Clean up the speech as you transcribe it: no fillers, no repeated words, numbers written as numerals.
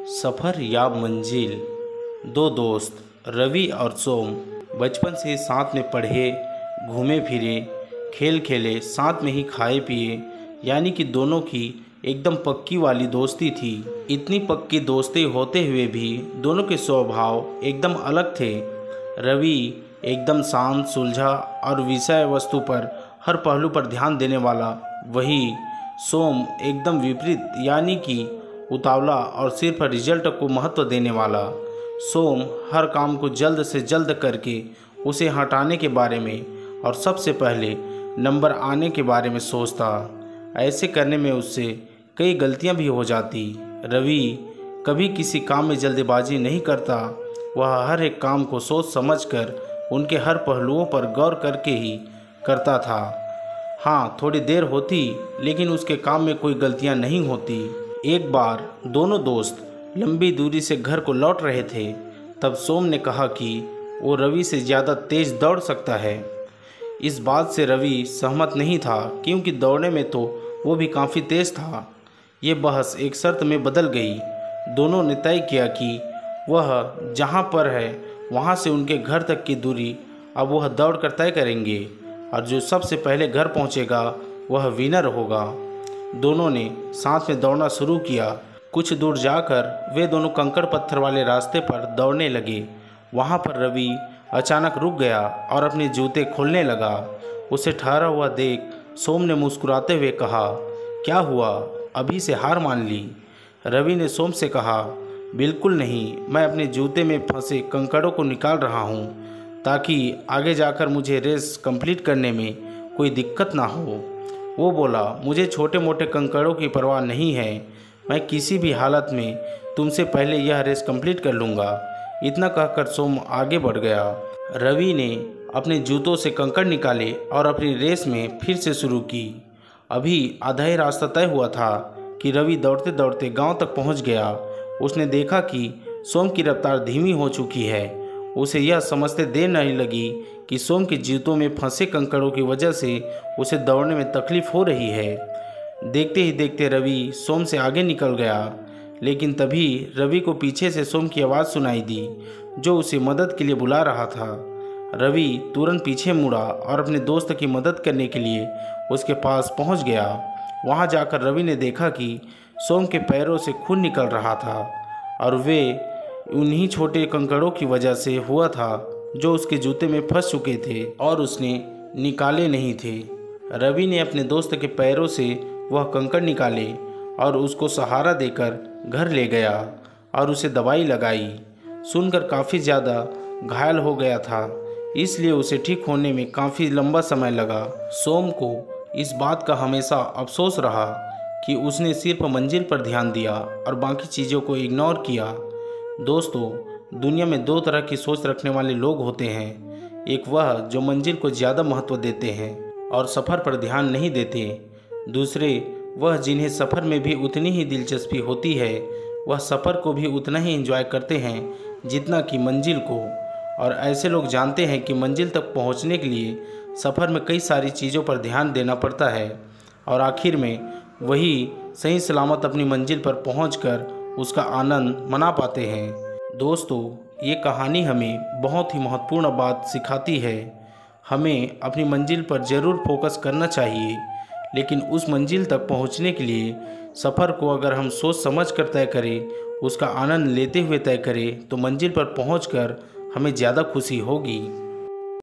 सफ़र या मंजिल। दो दोस्त रवि और सोम बचपन से साथ में पढ़े, घूमे फिरे, खेल खेले, साथ में ही खाए पिए, यानी कि दोनों की एकदम पक्की वाली दोस्ती थी। इतनी पक्की दोस्ती होते हुए भी दोनों के स्वभाव एकदम अलग थे। रवि एकदम शांत, सुलझा और विषय वस्तु पर हर पहलू पर ध्यान देने वाला, वही सोम एकदम विपरीत, यानी कि उतावला और सिर्फ रिजल्ट को महत्व देने वाला। सोम हर काम को जल्द से जल्द करके उसे हटाने के बारे में और सबसे पहले नंबर आने के बारे में सोचता। ऐसे करने में उससे कई गलतियां भी हो जाती। रवि कभी किसी काम में जल्दबाजी नहीं करता, वह हर एक काम को सोच समझकर उनके हर पहलुओं पर गौर करके ही करता था। हाँ, थोड़ी देर होती लेकिन उसके काम में कोई गलतियां नहीं होती। एक बार दोनों दोस्त लंबी दूरी से घर को लौट रहे थे, तब सोम ने कहा कि वो रवि से ज़्यादा तेज दौड़ सकता है। इस बात से रवि सहमत नहीं था, क्योंकि दौड़ने में तो वो भी काफ़ी तेज था। ये बहस एक शर्त में बदल गई। दोनों ने तय किया कि वह जहाँ पर है वहाँ से उनके घर तक की दूरी अब वह दौड़ कर तय करेंगे, और जो सबसे पहले घर पहुँचेगा वह विनर होगा। दोनों ने साथ में दौड़ना शुरू किया। कुछ दूर जाकर वे दोनों कंकड़ पत्थर वाले रास्ते पर दौड़ने लगे। वहाँ पर रवि अचानक रुक गया और अपने जूते खोलने लगा। उसे ठहरा हुआ देख सोम ने मुस्कुराते हुए कहा, क्या हुआ, अभी से हार मान ली? रवि ने सोम से कहा, बिल्कुल नहीं, मैं अपने जूते में फंसे कंकड़ों को निकाल रहा हूँ, ताकि आगे जाकर मुझे रेस कंप्लीट करने में कोई दिक्कत ना हो। वो बोला, मुझे छोटे मोटे कंकड़ों की परवाह नहीं है, मैं किसी भी हालत में तुमसे पहले यह रेस कंप्लीट कर लूँगा। इतना कहकर सोम आगे बढ़ गया। रवि ने अपने जूतों से कंकड़ निकाले और अपनी रेस में फिर से शुरू की। अभी आधा ही रास्ता तय हुआ था कि रवि दौड़ते दौड़ते गांव तक पहुंच गया। उसने देखा कि सोम की रफ्तार धीमी हो चुकी है। उसे यह समझते देर नहीं लगी कि सोम के जूतों में फंसे कंकड़ों की वजह से उसे दौड़ने में तकलीफ हो रही है। देखते ही देखते रवि सोम से आगे निकल गया, लेकिन तभी रवि को पीछे से सोम की आवाज़ सुनाई दी, जो उसे मदद के लिए बुला रहा था। रवि तुरंत पीछे मुड़ा और अपने दोस्त की मदद करने के लिए उसके पास पहुंच गया। वहां जाकर रवि ने देखा कि सोम के पैरों से खून निकल रहा था, और वे उन्हीं छोटे कंकड़ों की वजह से हुआ था जो उसके जूते में फंस चुके थे और उसने निकाले नहीं थे। रवि ने अपने दोस्त के पैरों से वह कंकड़ निकाले और उसको सहारा देकर घर ले गया और उसे दवाई लगाई। सुनकर काफ़ी ज़्यादा घायल हो गया था, इसलिए उसे ठीक होने में काफ़ी लंबा समय लगा। सोम को इस बात का हमेशा अफसोस रहा कि उसने सिर्फ मंजिल पर ध्यान दिया और बाकी चीज़ों को इग्नोर किया। दोस्तों, दुनिया में दो तरह की सोच रखने वाले लोग होते हैं। एक वह जो मंजिल को ज़्यादा महत्व देते हैं और सफ़र पर ध्यान नहीं देते। दूसरे वह जिन्हें सफ़र में भी उतनी ही दिलचस्पी होती है, वह सफ़र को भी उतना ही एंजॉय करते हैं जितना कि मंजिल को। और ऐसे लोग जानते हैं कि मंजिल तक पहुंचने के लिए सफ़र में कई सारी चीज़ों पर ध्यान देना पड़ता है, और आखिर में वही सही सलामत अपनी मंजिल पर पहुंचकर उसका आनंद मना पाते हैं। दोस्तों, ये कहानी हमें बहुत ही महत्वपूर्ण बात सिखाती है। हमें अपनी मंजिल पर ज़रूर फोकस करना चाहिए, लेकिन उस मंजिल तक पहुंचने के लिए सफ़र को अगर हम सोच समझ कर तय करें, उसका आनंद लेते हुए तय करें, तो मंजिल पर पहुंचकर हमें ज़्यादा खुशी होगी।